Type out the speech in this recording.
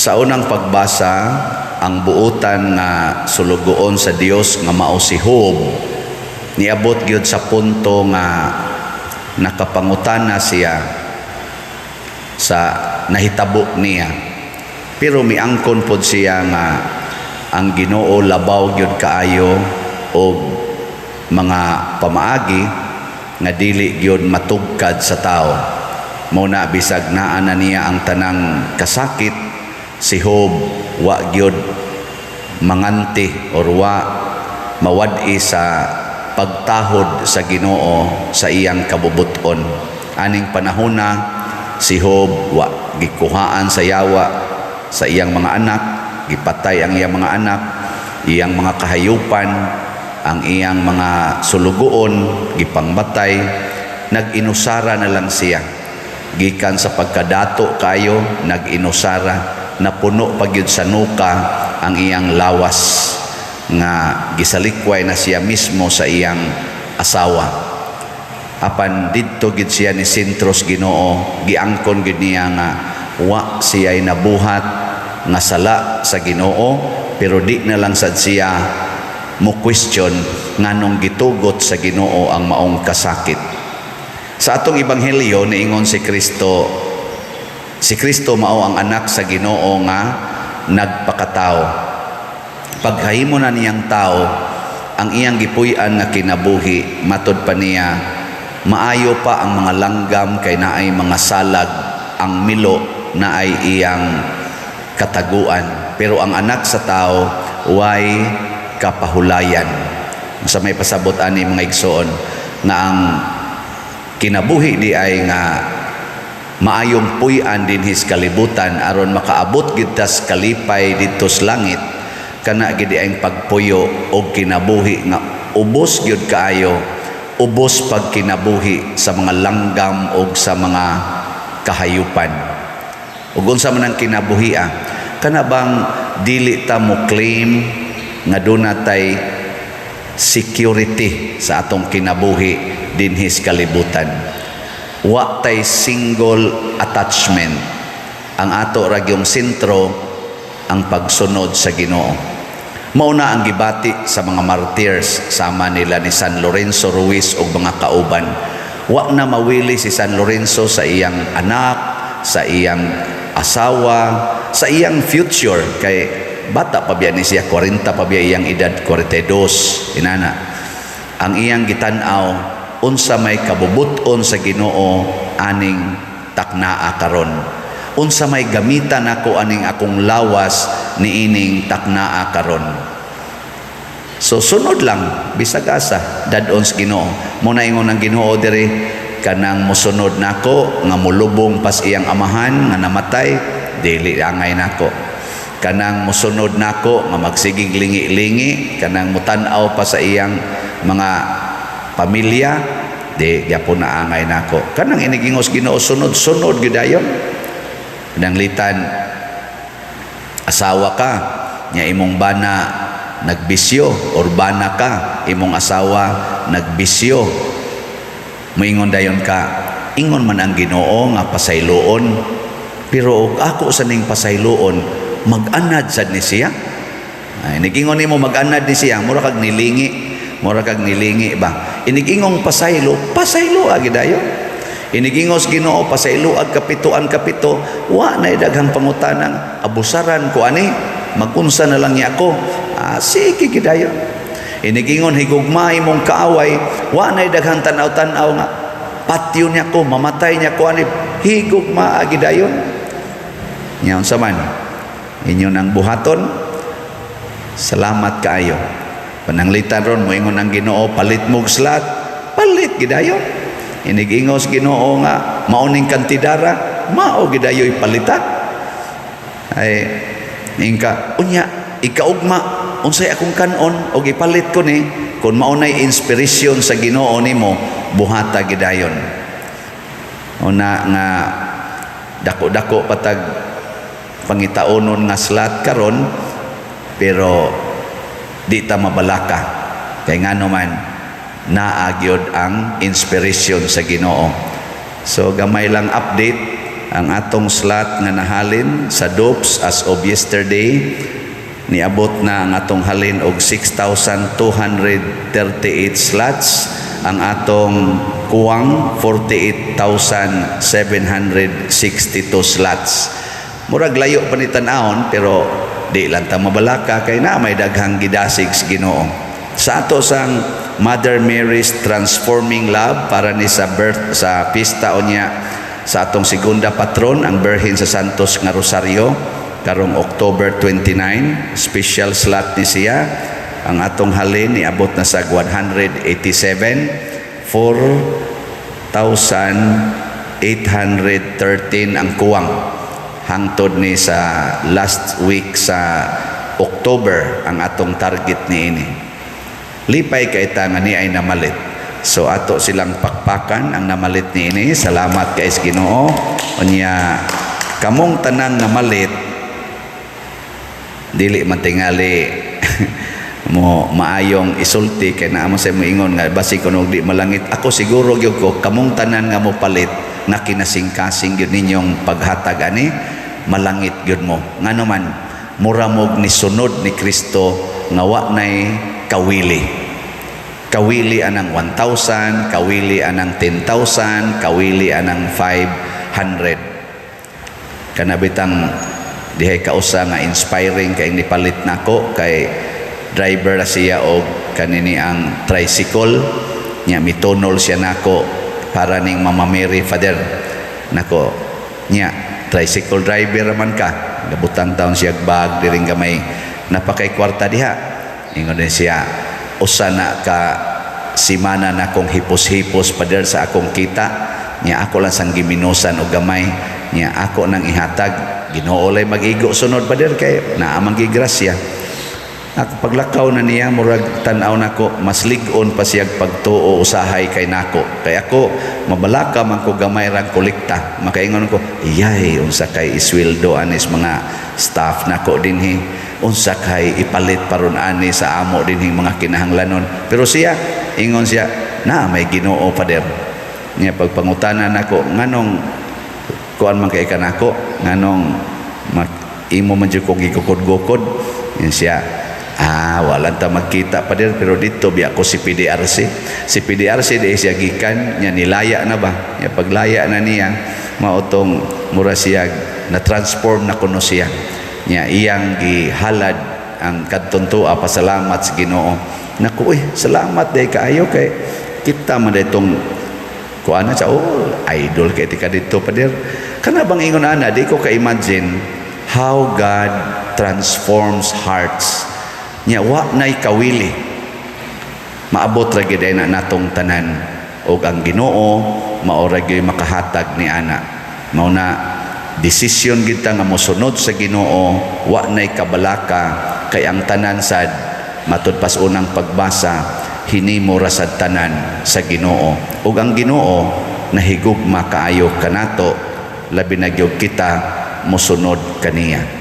Sa unang pagbasa, ang buutan nga sulugoon sa Dios nga mao si Job, niabot gyud sa punto nga nakapangutana siya sa nahitabo niya. Pero miangkon pod siya nga ang Ginoo labaw gyud kaayo og mga pamaagi nga dili gyud matugkad sa tao. Muna bisag naa na niya ang tanang kasakit, si Job wa gyud manganti or wa mawad-i sa pagtahod sa Ginoo sa iyang kabubuton. Aning panahona si Job wa gikuhaan sa yawa sa iyang mga anak, gipatay ang iyang mga anak, iyang mga kahayupan, ang iyang mga sulugoon gipangmatay. Nag-inusara na lang siya gikan sa pagkadato kayo, nag-inusara, napuno pagyud sa nuka ang iyang lawas nga gisalikway na siya mismo sa iyang asawa. Apan didto gid siya ni sentros Ginoo, giangkon gid niya nga wa siya ay nabuhat nga sala sa Ginoo, pero di na lang sad siya mo question nganong gitugot sa Ginoo ang maong kasakit. Sa atong ebanghelyo niingon si Kristo mao ang anak sa Ginoo nga nagpakatao. Paghahimo na niyang tao, ang iyang gipuy-an nga kinabuhi, matud pa niya, maayo pa ang mga langgam kay naay mga salag, ang milo naay iyang kataguan. Pero ang anak sa tao way kapahulayan. Sa may pasabot ani mga igsoon na ang kinabuhi di ay nga maayong puy-an din his kalibutan aron makaabot gid tas kalipay didto sa langit, kana gid ang pagpuyo og kinabuhi nga ubos gyud kaayo, ubos pag kinabuhi sa mga langgam og sa mga kahayupan. Ug unsa man ang kinabuhi kana bang dili ta mo claim nga dunay security sa atong kinabuhi dinhis kalibutan. Wa tay single attachment. Ang ato ra gyung sentro ang pagsunod sa Ginoo. Mauna ang gibati sa mga martyrs sama nila ni San Lorenzo Ruiz ug mga kauban. Wa na mawili si San Lorenzo sa iyang anak, sa iyang asawa, sa iyang future kay bata pa biya ni siya, 40 pa biya iyang edad, 42 inana. Ang iyang gitan-aw unsa may kabubuton sa Ginoo aning taknaa karon, unsa may gamitan ako aning akong lawas niining taknaa karon. So sunod lang bisag asa dadon sa Ginoo. Muna ingon ang Ginoo diri, kanang mosunod nako nga mulubong pas iyang amahan nga namatay, dili angay nako. Kanang mosunod nako nga magsigig lingi-lingi, kanang mutan-aw pa sa iyang mga pamilya, di gyapon na angay nako. Kanang inigingos Ginoo sunod-sunod gyud ayon. Nanglitan asawa ka nya imong bana nagbisyo, or bana ka imong asawa nagbisyo, moingon dayon ka, ingon man ang Ginoo nga pasayloon, pero ako sa ning pasayloon mag-anad sad ni siya. Ay nigingon nimo mag-anad ni siya, mura kag nilingi ba. Inigingong pasaylo agi dayon. Inigingos Ginoo pasaylo ag kapito, wa na daghang pangutanang abusaran ko ani, magunsa na lang niya ako. Sige gidayon. Inigingon higugma imong kaaway, wa na daghang tanaw-tanaw nga patyo niya ko, mamatay niya ko ani, higugma agi dayon. Nya unsa man inyo nang buhaton, salamat kaayo. Pananglitan ron moingon ang Ginoo, palit mo slat, palit gidayon. Inigingos Ginoo nga mauning kantidara, mao gidayoy palita. Ay ingka unya ikaugma unsay akong kanon og ipalit ko ni, kun maunay inspirasyon sa Ginoo nimo, buhata gidayon. Una nga dako-dako patag pangitaonon nga slat karon, pero di ta mabalaka kay ngano man naagyod ang inspirasyon sa Ginoo. So gamay lang update ang atong slot nga nahalin sa DOPS as of yesterday niabot na ang atong halin og 6,238 slots, ang atong kuwang 48,762 slots. Murag layo pa ni tan-awon pero di lang ta mabalaka kay na may daghang gidasig sa Ginoo. Sa ato sang Mother Mary's Transforming Love para ni sa pista unya sa atong segunda patron ang Birhen sa Santos nga Rosario karong October 29, special slot ni siya. Ang atong halin niabot na sa 187, 4,813 ang kuwang hangtod ni sa last week sa October ang atong target ni ini. Lipay kay ta nga ni ay namalit. So ato silang pakpakan ang namalit ni ini. Salamat kay Ginoo. Unya kamong tanang namalit dili man tingali mo maayong isulti kay naa mo sa moingon nga basi kuno di malangit. Ako siguro gyud ko kamong tanan nga mo palit na kinasing-kasing gyud ninyong paghatag ani malangit gyud mo. Ngano man mura mo ni sunod ni Kristo nga wa nay kawili. Kawili anang 1,000, kawili anang 10,000, kawili anang 500. Kanabitang dihay kausa nga inspiring kay nipalit nako kay driver na siya og kanini ang tricycle nya mitonol siya nako para ning Mama Mary Father nako nya tricycle driver man ka nabutang taon siya bag diring gamay napakay kwarta diha ingon din siya usa na ka simana na kong hipos-hipos pader sa akong kita nya ako lang sang giminusan og gamay nya ako nang ihatag Ginoo lay mag-igo sunod pader kay naa man gigrasya. Ako paglakaw na niya murag tan-aw nako mas lig-on pa siyag pagtuo usahay kay nako kay ako mabalaka man ko gamay rang kolekta makaingon ko iyay unsa kay isweldo anis mga staff nako dinhi unsa kay ipalit paron ani sa amo dinhi mga kinahanglanon pero siya ingon siya na may Ginoo pader niya pagpangutanan nako nganong kuan man kay kanako nganong imo man jud ko gikukod-gukod yan siya wala ta magkita pa din pero dito biya ko si PDRC di siya gikan nya nilaya na ba nya paglaya na niya mautong mura siya na transform na kuno siya nya iyang gihalad ang kadtuntua pasalamat sa Ginoo naku salamat day kaayo kay kita man ditong kuana sa idol kay tika dito pa dir kana bang ingon ana di ko ka imagine how God transforms hearts nya wa nay kawili maabot ra gid na natong tanan og ang Ginoo mao ra gyud makahatag ni ana mao na desisyon gid ta nga mosunod sa Ginoo wa nay kabalaka kay ang tanan sad matud pas unang pagbasa hinimo ra sad tanan sa Ginoo ug ang Ginoo nahigugma kaayo kanato labi na gyud kita mosunod kaniya.